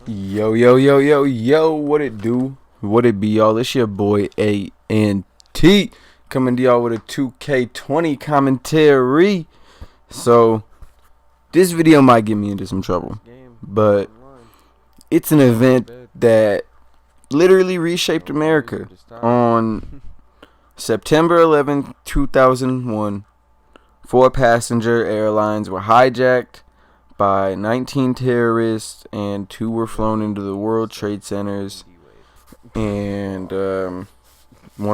Yo, yo, yo, yo, yo, what it do? What it be, y'all? It's your boy A&T coming to y'all with a 2K20 commentary. So, this video might get me into some trouble, but it's an event that literally reshaped America. On September 11th, 2001, 4 passenger airlines were hijacked by 19 terrorists, and 2 were flown into the World Trade Centers, and 1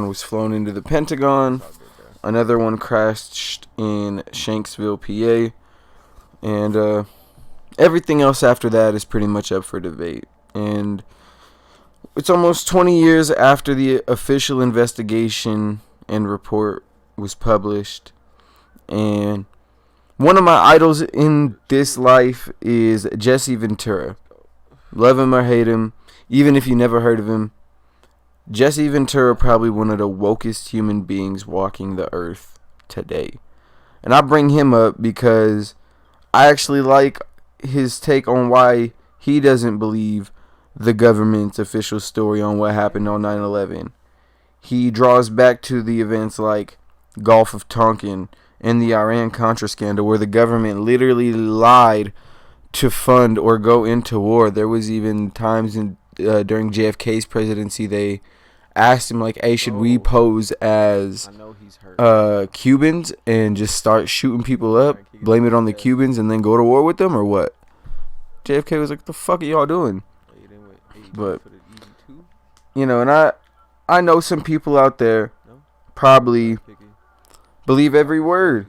was flown into the Pentagon. Another one crashed in Shanksville, PA, and everything else after that is pretty much up for debate. And it's almost 20 years after the official investigation and report was published, and one of my idols in this life is Jesse Ventura. Love him or hate him, even if you never heard of him, Jesse Ventura probably one of the wokest human beings walking the earth today. And I bring him up because I actually like his take on why he doesn't believe the government's official story on what happened on 9/11. He draws back to the events like Gulf of Tonkin and the Iran-Contra scandal, where the government literally lied to fund or go into war. There was even times during JFK's presidency they asked him, like, hey, should we pose as Cubans and just start shooting people up, blame it on the Cubans, and then go to war with them, or what? JFK was like, the fuck are y'all doing? But, you know, and I know some people out there probably believe every word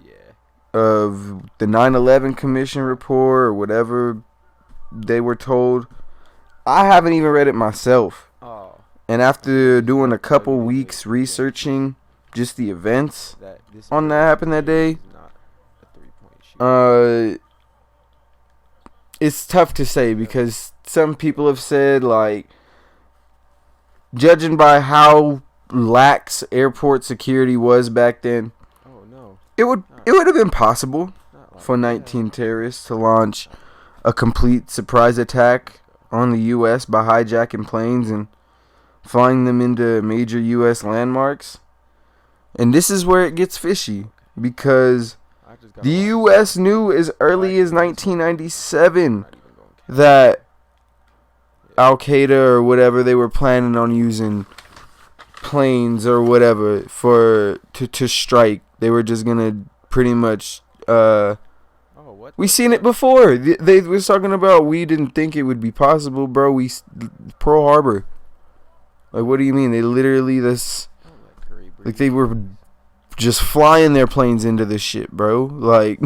of the 9/11 Commission report or whatever they were told. I haven't even read it myself. And after doing a couple weeks researching just the events on that happened that day, it's tough to say, because some people have said, like, judging by how lax airport security was back then, it would have been possible for 19 terrorists to launch a complete surprise attack on the U.S. by hijacking planes and flying them into major U.S. landmarks. And this is where it gets fishy, because the U.S. knew as early as 1997 that Al-Qaeda or whatever, they were planning on using planes or whatever to strike. They were just gonna pretty much we seen it before. They was talking about, we didn't think it would be possible, bro. Pearl Harbor. Like, what do you mean? They literally like they were just flying their planes into the ship, bro. Like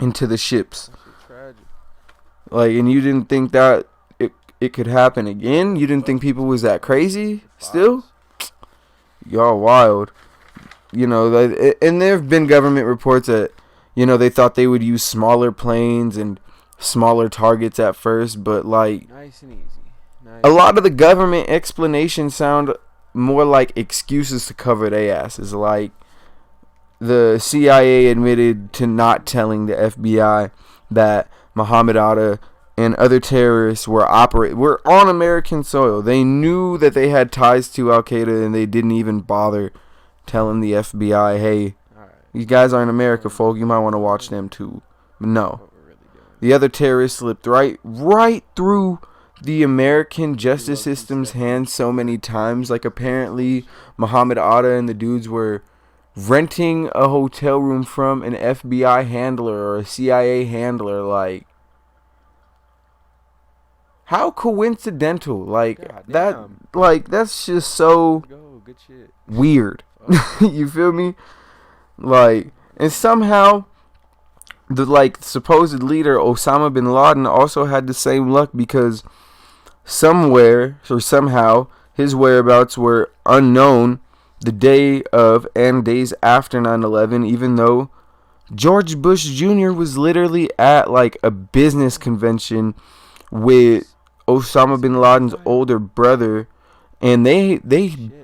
into the ships. Like, and you didn't think that it could happen again? You didn't think people was that crazy still? Y'all wild. You know, and there have been government reports that, you know, they thought they would use smaller planes and smaller targets at first, but, like, nice and easy. A lot of the government explanations sound more like excuses to cover their asses. Like, the CIA admitted to not telling the FBI that Muhammad Atta and other terrorists were on American soil. They knew that they had ties to Al-Qaeda, and they didn't even bother telling the FBI, hey, these guys are in America, folk. You might want to watch them too. But no, the other terrorists slipped right through the American justice system's hands so many times. Like, apparently Muhammad Atta and the dudes were renting a hotel room from an FBI handler or a CIA handler. Like, how coincidental? Like, that's just so weird. You feel me? Like, and somehow the, like, supposed leader Osama bin Laden also had the same luck, because somewhere or somehow his whereabouts were unknown the day of and days after 9/11, even though George Bush Jr. was literally at, like, a business convention with Osama bin Laden's older brother, and the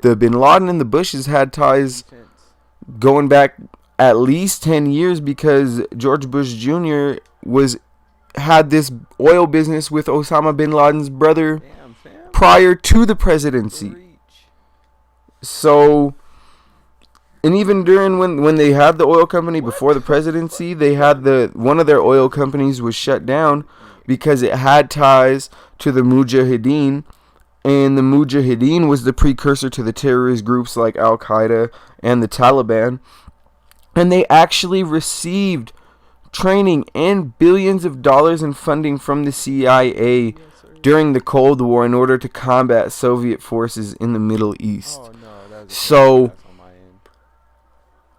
bin Laden and the Bushes had ties going back at least 10 years, because George Bush Jr. was had this oil business with Osama bin Laden's brother Damn, fam. prior to the presidency. Reach. So, and even during when they had the oil company before the presidency, they had one of their oil companies was shut down because it had ties to the Mujahideen, and the Mujahideen was the precursor to the terrorist groups like Al Qaeda and the Taliban, and they actually received training and billions of dollars in funding from the CIA during the Cold War in order to combat Soviet forces in the Middle East. Oh, no, So, that's on my end.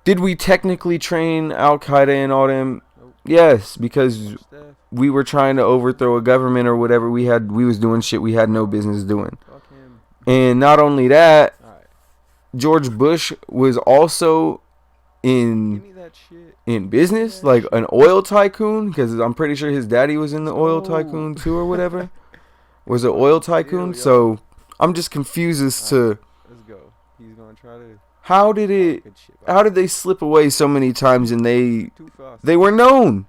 did we technically train Al Qaeda and all them? Nope. Yes, because Steph, we were trying to overthrow a government or whatever. We was doing shit we had no business doing. fuck him. And not only that, Alright. George Bush was also Give in me that shit. business, like an oil tycoon, because I'm pretty sure his daddy was in the oil tycoon too or whatever. Was an oil tycoon. So I'm just confused as to Let's go. He's gonna try to. how did Good shit, bro. how did they slip away so many times, and Too fast. they were known.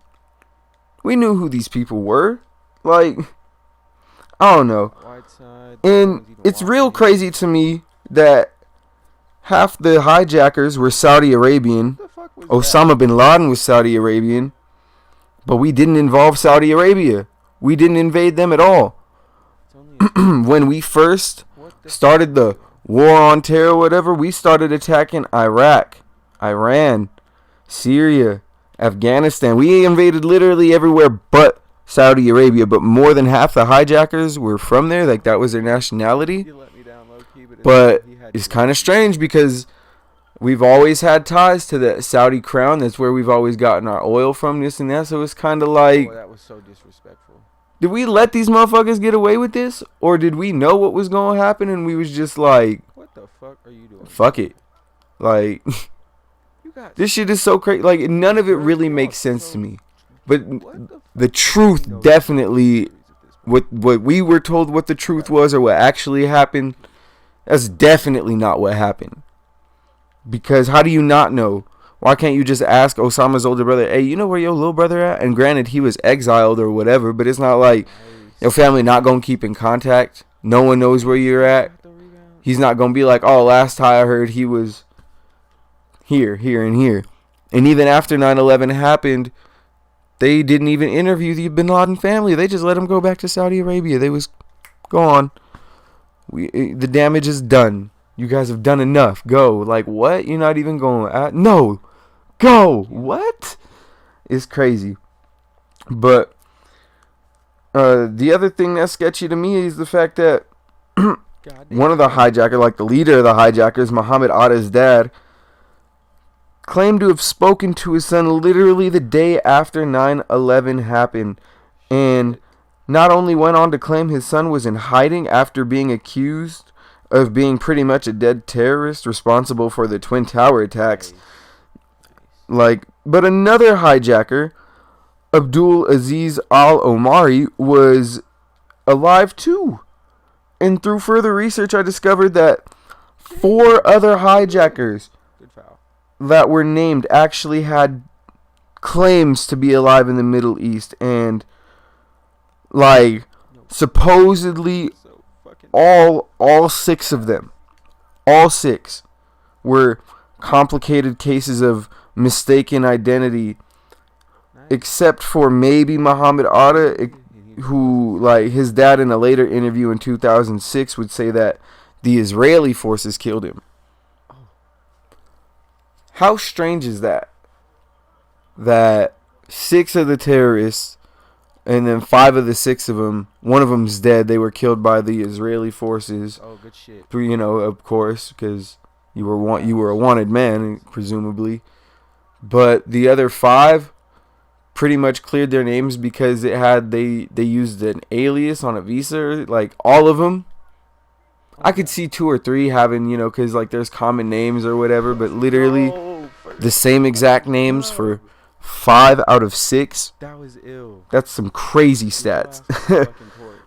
We knew who these people were. Like, I don't know. Whiteside, And it's real crazy to me that half the hijackers were Saudi Arabian. What the fuck was Osama bin Laden was Saudi Arabian. But we didn't involve Saudi Arabia. We didn't invade them at all. That? It's only When we first what the started the war on terror or whatever, we started attacking Iraq, Iran, Syria, Afghanistan. We invaded literally everywhere but Saudi Arabia. But more than half the hijackers were from there. Like, that was their nationality. You let me down low key, But he had it's to- kind of strange because we've always had ties to the Saudi crown. That's where we've always gotten our oil from, this and that. So it's kind of like, Oh, that was so disrespectful. did we let these motherfuckers get away with this? Or did we know what was going to happen and we was just like, What the fuck are you doing? fuck it. Like, You got this shit is so crazy. Like, none of it really makes sense to me. But what the the truth fuck? definitely, what we were told what the truth was or what actually happened, that's definitely not what happened. Because how do you not know? Why can't you just ask Osama's older brother, hey, you know where your little brother at? And granted, he was exiled or whatever, but it's not like your family not going to keep in contact. No one knows where you're at. He's not going to be like, oh, last time I heard he was here, here, and here. And even after 9/11 happened, they didn't even interview the bin Laden family. They just let him go back to Saudi Arabia. They was, go on. The damage is done. You guys have done enough. Go. Like, what? You're not even going. No. Go. What? It's crazy. But the other thing that's sketchy to me is the fact that one of the hijackers, like the leader of the hijackers, Muhammad Atta's dad, claimed to have spoken to his son literally the day after 9/11 happened, and not only went on to claim his son was in hiding after being accused of being pretty much a dead terrorist responsible for the Twin Tower attacks, but another hijacker, Abdul Aziz Al-Omari, was alive too. And through further research, I discovered that 4 other hijackers that were named actually had claims to be alive in the Middle East, and supposedly all 6 of them, all 6 were complicated cases of mistaken identity, except for maybe Muhammad Atta, who, like, his dad in a later interview in 2006 would say that the Israeli forces killed him. How strange is that? That 6 of the terrorists, and then 5 of the 6 of them, one of them's dead. They were killed by the Israeli forces. Oh, good shit. You know, of course, because you were a wanted man, presumably. But the other 5 pretty much cleared their names because they used an alias on a visa. Like, all of them. I could see 2 or 3 having, because, like, there's common names or whatever, but literally the same exact names for 5 out of 6. That was ill. That's some crazy stats.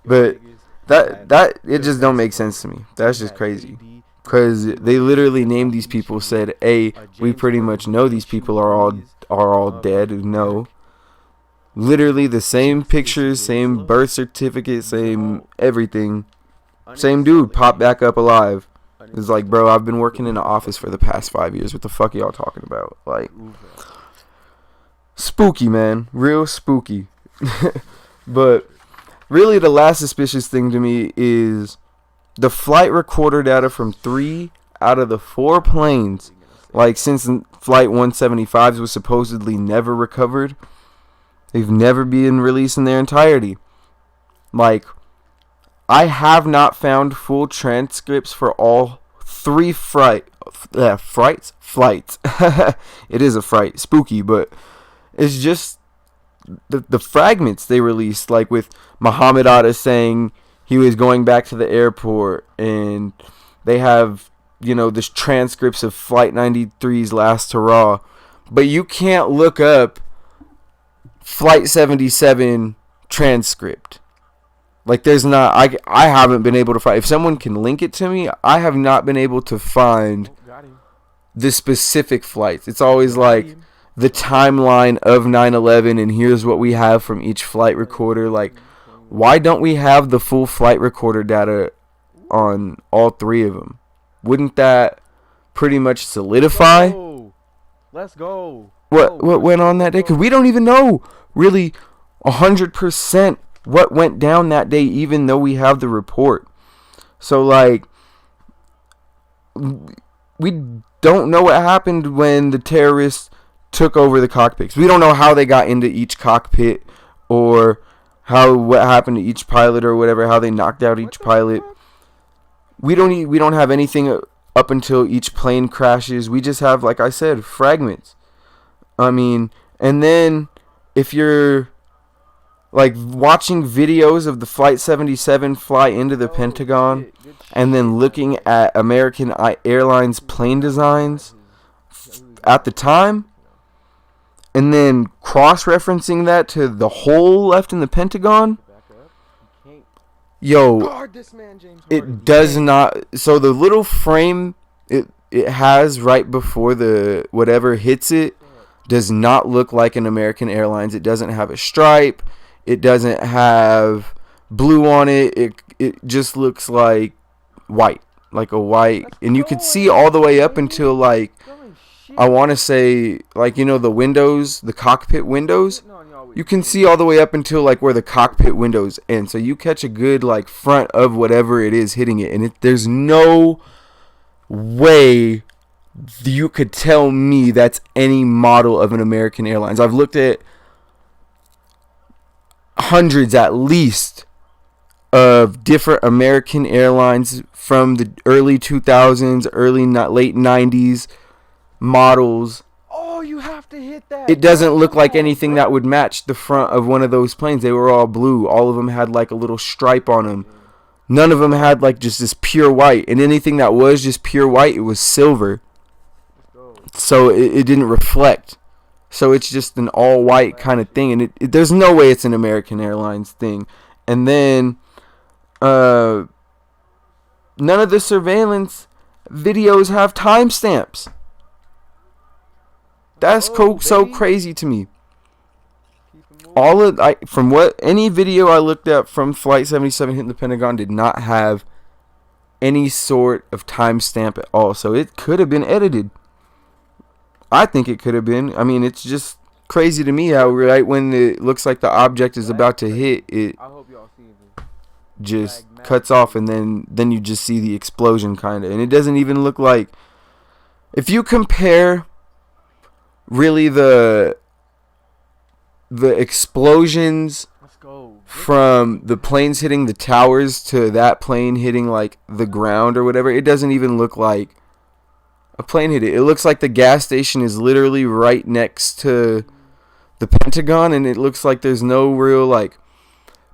But that it just don't make sense to me. That's just crazy. Because they literally named these people, said, hey, we pretty much know these people are all dead. No. Literally the same pictures, ridiculous. same Look. birth certificate, same No. everything. Same dude popped back up alive. It's like, bro, I've been working in the office for the past 5 years. What the fuck are y'all talking about? Like, spooky, man. Real spooky. But really the last suspicious thing to me is the flight recorder data from 3 out of the 4 planes. Like, since Flight 175s was supposedly never recovered, they've never been released in their entirety. Like, I have not found full transcripts for all 3 flights. It is a fright. Spooky, but it's just the fragments they released, like with Muhammad Atta saying he was going back to the airport, and they have, this transcripts of Flight 93's last hurrah. But you can't look up Flight 77 transcript. Like, there's not, I haven't been able to find, if someone can link it to me, I have not been able to find the specific flights. It's always like the timeline of 9/11, and here's what we have from each flight recorder. Like, why don't we have the full flight recorder data on all 3 of them? Wouldn't that pretty much solidify Let's go. what went on that day? Because we don't even know really 100% what went down that day, even though we have the report. So, like, we don't know what happened when the terrorists took over the cockpits. We don't know how they got into each cockpit, or what happened to each pilot, or whatever, how they knocked out each pilot. We don't have anything up until each plane crashes. We just have, like I said, fragments. I mean, and then if you're like watching videos of the Flight 77 fly into the Pentagon, and then looking at American Airlines plane designs at the time, and then cross-referencing that to the hole left in the Pentagon, yo, it does not. So the little frame it has right before the whatever hits it does not look like an American Airlines. It doesn't have a stripe. It doesn't have blue on it. It just looks like white, like a white. And you could see all the way up until, like, I want to say, like, the windows, the cockpit windows. You can see all the way up until, like, where the cockpit windows end. So you catch a good, like, front of whatever it is hitting it. And there's no way you could tell me that's any model of an American Airlines. I've looked at hundreds at least of different American Airlines from the early 2000s, late 90s models. Oh, you have to hit that. It doesn't look like anything that would match the front of one of those planes. They were all blue. All of them had like a little stripe on them. None of them had like just this pure white. And anything that was just pure white, it was silver. So it didn't reflect. So it's just an all-white kind of thing. And there's no way it's an American Airlines thing. And then none of the surveillance videos have timestamps. That's so crazy to me. From any video I looked at from Flight 77 hitting the Pentagon did not have any sort of timestamp at all. So it could have been edited. I think it could have been. I mean, it's just crazy to me how right when it looks like the object is about to hit, it just cuts off, and then you just see the explosion kind of. And it doesn't even look like, if you compare really the explosions from the planes hitting the towers to that plane hitting like the ground or whatever, it doesn't even look like a plane hit it. It looks like the gas station is literally right next to the Pentagon, and it looks like there's no real like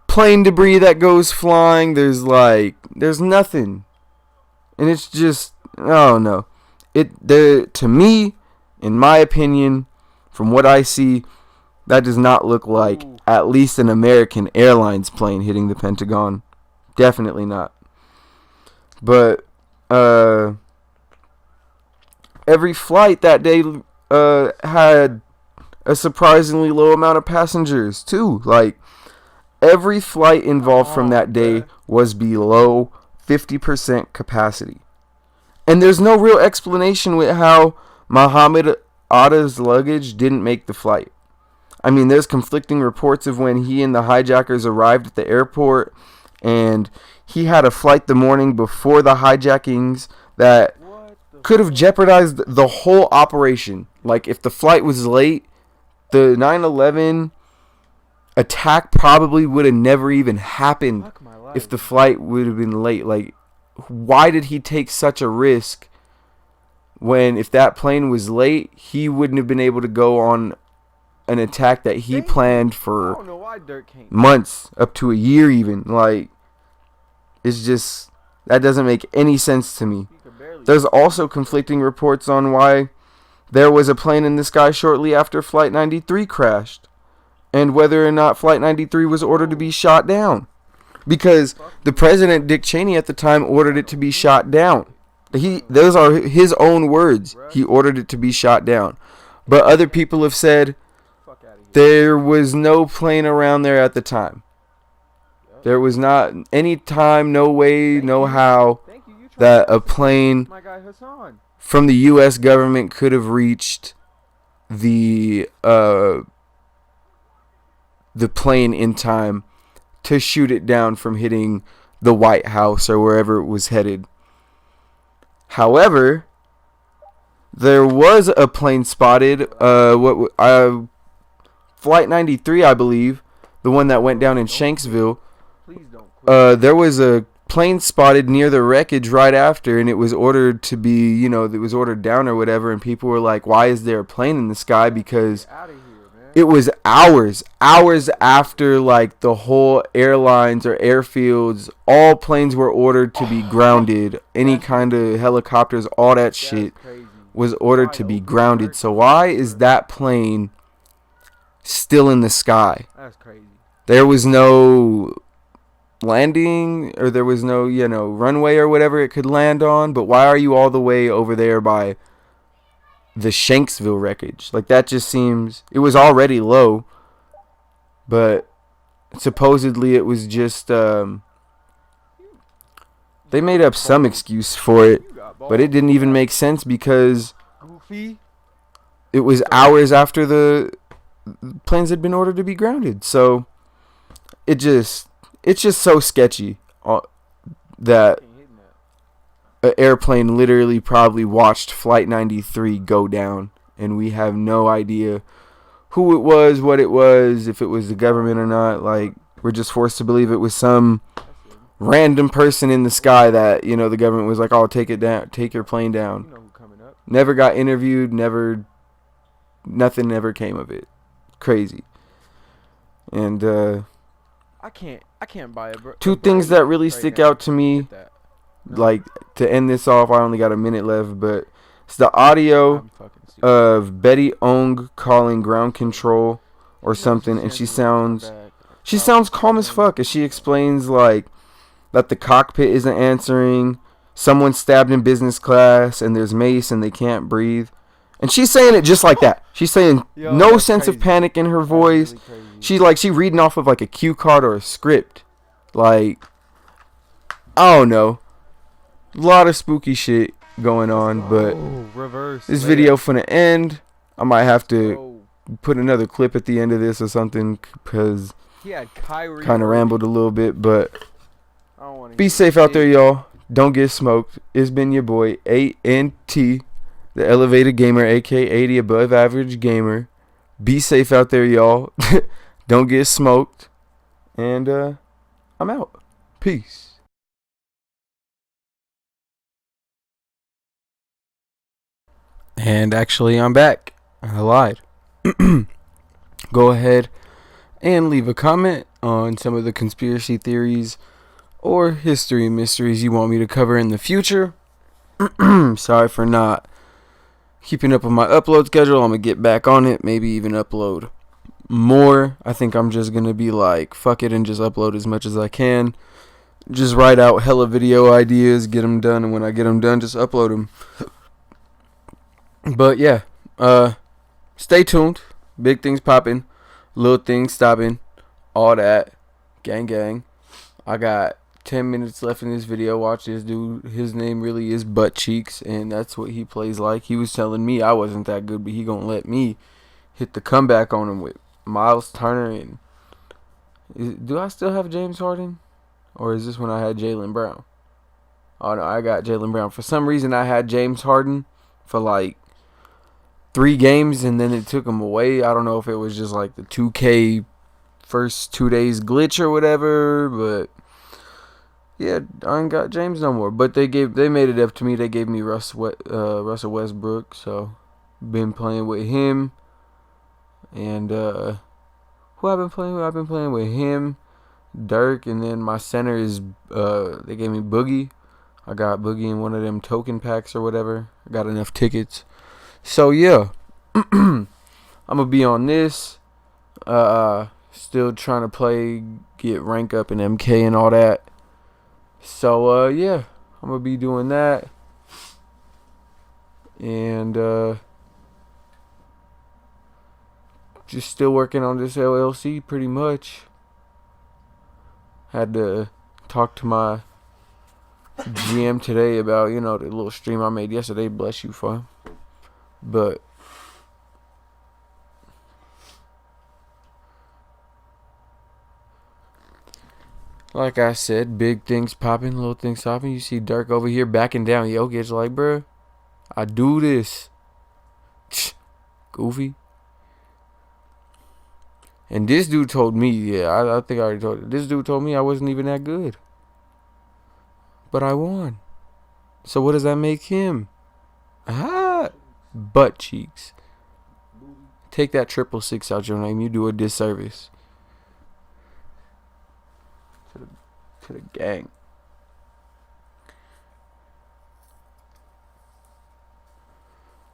plane debris that goes flying. There's nothing, and it's just, oh no, to me, in my opinion, from what I see, that does not look like at least an American Airlines plane hitting the Pentagon. Definitely not. But every flight that day had a surprisingly low amount of passengers too. Like, every flight involved from that day was below 50% capacity. And there's no real explanation with how Muhammad Atta's luggage didn't make the flight. I mean, there's conflicting reports of when he and the hijackers arrived at the airport, and he had a flight the morning before the hijackings that could have jeopardized the whole operation. Like, if the flight was late, the 9/11 attack probably would have never even happened if the flight would have been late. Like, why did he take such a risk when, if that plane was late, he wouldn't have been able to go on an attack that he planned for months, up to a year even? Like, it's just, that doesn't make any sense to me. There's also conflicting reports on why there was a plane in the sky shortly after Flight 93 crashed, and whether or not Flight 93 was ordered to be shot down. Because the president, Dick Cheney, at the time ordered it to be shot down. Those are his own words. He ordered it to be shot down. But other people have said there was no plane around there at the time. There was not any time, no way, no how that a plane from the U.S. government could have reached the plane in time to shoot it down from hitting the White House or wherever it was headed. However, there was a plane spotted, Flight 93, I believe, the one that went down in Shanksville. There was a plane spotted near the wreckage right after, and it was ordered to be, it was ordered down or whatever, and people were like, why is there a plane in the sky? Because it was hours after, like, the whole airlines or airfields, all planes were ordered to be grounded. Any kind of helicopters, all that shit was ordered to be grounded. So why is that plane still in the sky? That's crazy. There was no landing, or there was no, runway or whatever it could land on, but why are you all the way over there by the Shanksville wreckage? Like, that just seems, it was already low, but supposedly it was just they made up some excuse for it, but it didn't even make sense because it was hours after the planes had been ordered to be grounded. So it's just so sketchy that an airplane literally probably watched Flight 93 go down, and we have no idea who it was, what it was, if it was the government or not. Like, we're just forced to believe it was some random person in the sky that, the government was like, oh, take it down, take your plane down. Never got interviewed, nothing ever came of it. Crazy. And I can't buy it, bro. Two things that really stick out to me, like, to end this off, I only got a minute left, but it's the audio of Betty Ong calling ground control or something, and she sounds calm as fuck as she explains, like, that the cockpit isn't answering, someone stabbed in business class, and there's mace and they can't breathe. And she's saying it just like that. She's saying no sense of panic in her voice. She reading off of like a cue card or a script. Like, I don't know. A lot of spooky shit going on, but this video finna end. I might have to put another clip at the end of this or something, because kind of rambled a little bit. But be safe out there, y'all. Don't get smoked. It's been your boy ANT, the Elevated Gamer, aka the Above Average Gamer. Be safe out there, y'all. Don't get smoked. And I'm out. Peace. And actually, I'm back. I lied. Go ahead and leave a comment on some of the conspiracy theories or history mysteries you want me to cover in the future. Sorry for not keeping up with my upload schedule. I'm going to get back on it. Maybe even upload more. I think I'm just going to be like, fuck it, and just upload as much as I can. Just write out hella video ideas, get them done, and when I get them done, just upload them. But yeah, stay tuned. Big things popping, little things stopping, all that. Gang, gang. I got 10 minutes left in this video. Watch this dude. His name really is Butt Cheeks, and that's what he plays like. He was telling me I wasn't that good, but he gonna let me hit the comeback on him with Miles Turner. And do I still have James Harden? Or is this when I had Jaylen Brown? Oh no, I got Jaylen Brown. For some reason, I had James Harden for like 3 games, and then it took him away. I don't know if it was just like the 2K first 2 days glitch or whatever, but yeah, I ain't got James no more. But they made it up to me. They gave me Russell Westbrook, so been playing with him. And who I've been playing with? I've been playing with him, Dirk, and then my center is they gave me Boogie. I got Boogie in one of them token packs or whatever. I got enough tickets. So yeah, I'm gonna be on this. Still trying to play, get rank up in MK and all that. So yeah, I'm gonna be doing that. And just still working on this LLC pretty much. Had to talk to my GM today about, the little stream I made yesterday. Bless you for. But like I said, big things popping, little things popping. You see Dirk over here backing down Jokic like, bruh, I do this. Goofy. And this dude told me, I think I already told you. This dude told me I wasn't even that good. But I won. So what does that make him? Ah, Butt Cheeks. Take that 666 out your name. You do a disservice to the gang.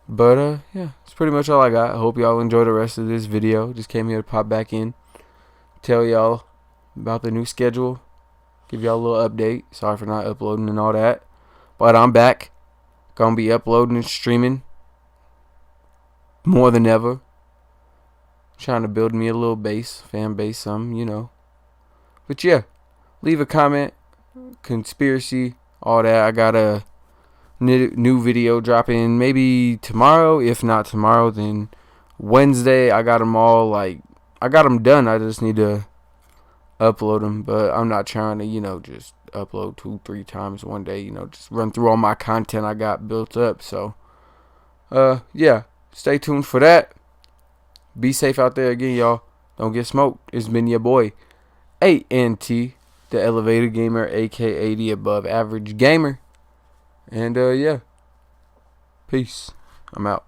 But yeah, that's pretty much all I got. I hope y'all enjoy the rest of this video. Just came here to pop back in, tell y'all about the new schedule, give y'all a little update. Sorry for not uploading and all that, but I'm back. Gonna be uploading and streaming more than ever. Trying to build me a little fan base, some. But yeah, leave a comment, conspiracy, all that. I got a new video dropping maybe tomorrow. If not tomorrow, then Wednesday. I got them all, I got them done. I just need to upload them. But I'm not trying to, just upload 2-3 times one day. Just run through all my content I got built up. So, yeah, stay tuned for that. Be safe out there again, y'all. Don't get smoked. It's been your boy, ANT, the Elevator Gamer, aka the Above Average Gamer. And yeah, peace. I'm out.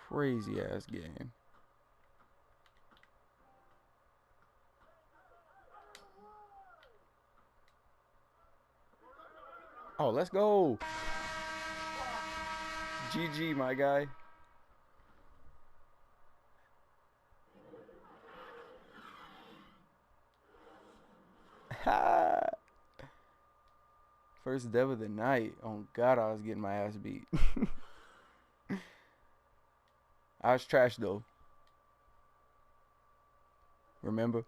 crazy ass game. Oh, let's go. GG, my guy. First dev of the night. Oh God, I was getting my ass beat. I was trash though. Remember?